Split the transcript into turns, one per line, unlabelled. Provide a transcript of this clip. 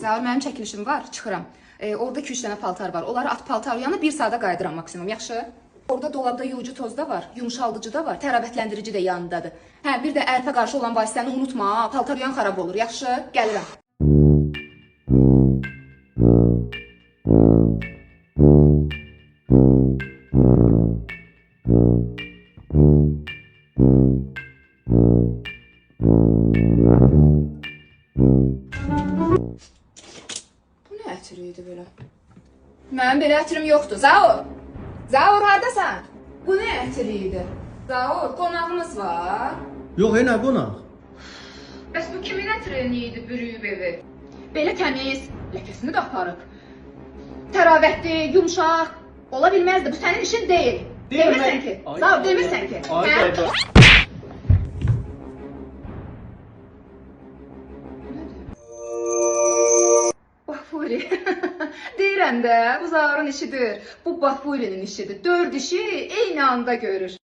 Zaur, mənim çəkilişim var, çıxıram. Orada 2-3 dənə paltar var. Onları at paltaryanı 1 saata qaydıram maksimum, yaxşı? Orada dolabda yuyucu toz da var, yumşaldıcı da var, təravətləndirici də yanındadır. Hə, bir də ərfə qarşı olan vasitəni unutma, paltaryan xarab olur, yaxşı? Gəlirəm. Bu nə ətiri idi belə? Mənim belə ətirim yoxdur. Zaur! Zaur, haradasan? Bu nə ətiri idi? Zaur, qonağımız var.
Yox, nə qonaq?
Bəs bu kimin ətrini idi, bürüyüb evi? Belə təmiz, ləkəsini də aparıb. Təravətli, yumşaq. Ola bilməzdi, bu sənin işin deyil. Demirsən ki. Zaur, demirsən ki. Hə? Bafuri. Deyirəm də, bu Zaurun işidir. Bu Bafurinin işidir. 4 işi eyni anda görür.